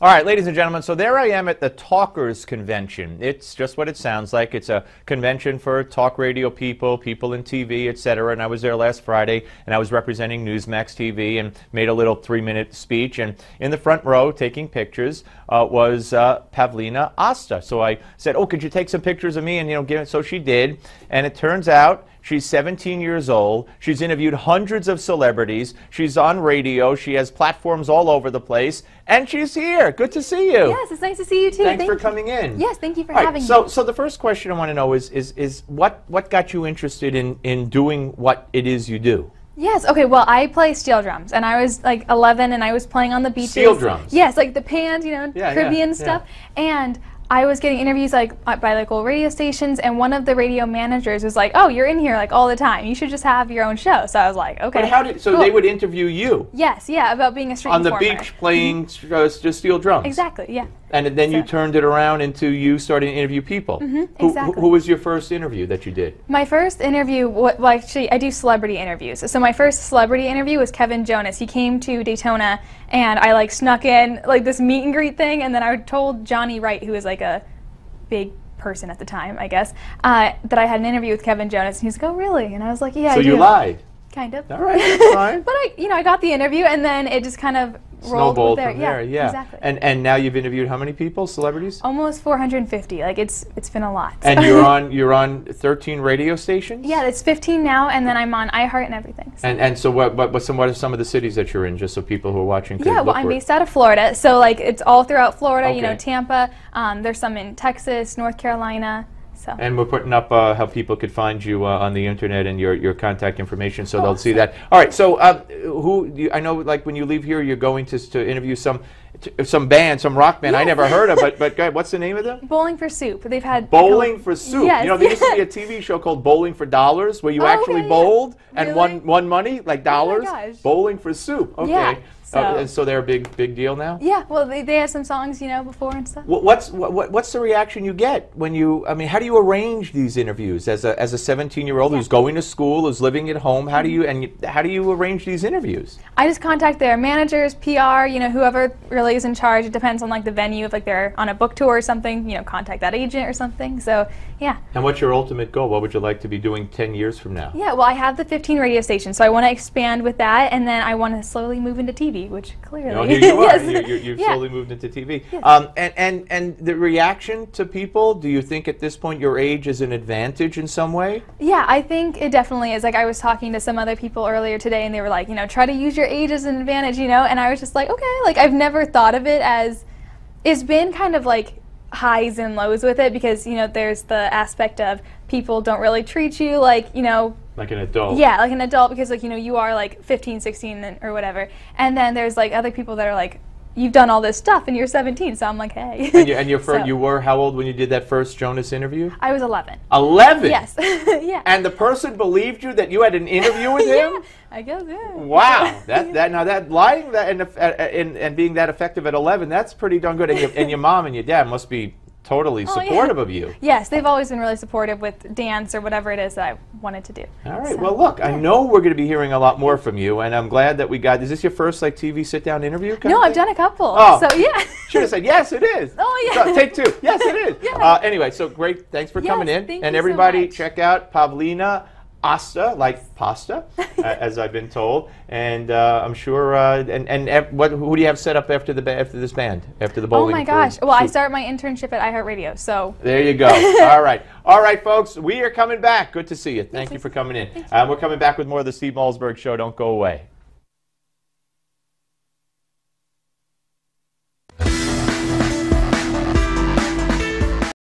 All right, ladies and gentlemen, so there I am at the Talkers Convention. It's just what it sounds like. It's a convention for talk radio people, people in TV, etc. And I was there last Friday, and I was representing Newsmax TV and made a little 3-minute speech. And in the front row, taking pictures, was Pavlina Osta. So I said, "Oh, could you take some pictures of me?" And give it. So she did. And it turns out she's 17 years old. She's interviewed hundreds of celebrities. She's on radio. She has platforms all over the place. And she's here. Good to see you. Yes, it's nice to see you too. Thanks for coming in. Yes, thank you for having me. So the first question I want to know is what got you interested in doing what it is you do? Yes, okay, well, I play steel drums, and I was like 11, and I was playing on the beaches. Steel drums? Yes, like the pans, Caribbean stuff. And I was getting interviews by local radio stations, and one of the radio managers was like, "Oh, you're in here like all the time. You should just have your own show." So I was like, "Okay." But so they would interview you? Yes, yeah, about being a street performer. On the beach playing just steel drums? Exactly, yeah. And then you turned it around into you starting to interview people. Exactly. Who was your first interview that you did? My first interview, well, actually, I do celebrity interviews. So my first celebrity interview was Kevin Jonas. He came to Daytona, and I snuck in this meet and greet thing, and then I told Johnny Wright, who was like a big person at the time, I guess, that I had an interview with Kevin Jonas, and he's like, "Oh, really?" And I was like, "Yeah, so I do." You lied? Kind of. All right, that's fine. But I got the interview, and then it just kind of snowballed from there. Yeah, exactly. And now you've interviewed how many people, celebrities? Almost 450. It's been a lot. And you're on 13 radio stations? Yeah, it's 15 now, and then I'm on iHeart and everything. So. And so what are some of the cities that you're in, just so people who are watching could look for I'm based out of Florida, so it's all throughout Florida. Okay. Tampa. There's some in Texas, North Carolina. So. And we're putting up how people could find you on the internet and your contact information, so they'll see that. All right. So I know, when you leave here, you're going to interview some band, some rock band. Yes. I never heard of, but go ahead, what's the name of them? Bowling for Soup. They've had Bowling for Soup. Yes. There used to be a TV show called Bowling for Dollars, where you actually bowled and won money, like dollars. Oh my gosh. Bowling for Soup. Okay. Yeah. So they're a big deal now? Yeah, well, they have some songs, before and stuff. What's the reaction you get when how do you arrange these interviews as a 17-year-old who's going to school, who's living at home? How do you arrange these interviews? I just contact their managers, PR, whoever really is in charge. It depends on the venue. If they're on a book tour or something, contact that agent or something. So, yeah. And what's your ultimate goal? What would you like to be doing 10 years from now? Yeah, well, I have the 15 radio stations, so I want to expand with that, and then I want to slowly move into TV. Which clearly, here you are. Yes. You've slowly moved into TV. Yes. And the reaction to people. Do you think at this point your age is an advantage in some way? Yeah, I think it definitely is. I was talking to some other people earlier today, and they were like, try to use your age as an advantage, And I was just like, okay. I've never thought of it as. It's been kind of highs and lows with it because there's the aspect of people don't really treat you like like an adult. Yeah, like an adult because you are 15, 16 or whatever. And then there's other people that are you've done all this stuff and you're 17, so I'm like, hey. And your first, you were how old when you did that first Jonas interview? I was 11. 11? Yes. Yeah. And the person believed you that you had an interview with him? Yeah, I guess, yeah. Wow. That lying and being that effective at 11, that's pretty darn good. And your mom and your dad must be totally supportive of you. Yes, they've always been really supportive with dance or whatever it is that I wanted to do. All right. Well, look, I know we're going to be hearing a lot more from you, and I'm glad that we got. Is this your first TV sit-down interview? No, I've done a couple. Oh, so yeah. Should have said yes, it is. Oh yeah. So, take two. Yes, it is. Yeah. Anyway, so great. Thanks for coming in. Thank and you everybody, so much. check out Pavlina Osta, like pasta, as I've been told, and I'm sure. Who do you have set up after this band, after the bowling? Oh my gosh! Well, I start my internship at iHeartRadio, so. There you go. All right, folks. We are coming back. Good to see you. Thank you for coming in. We're coming back with more of the Steve Malzberg Show. Don't go away.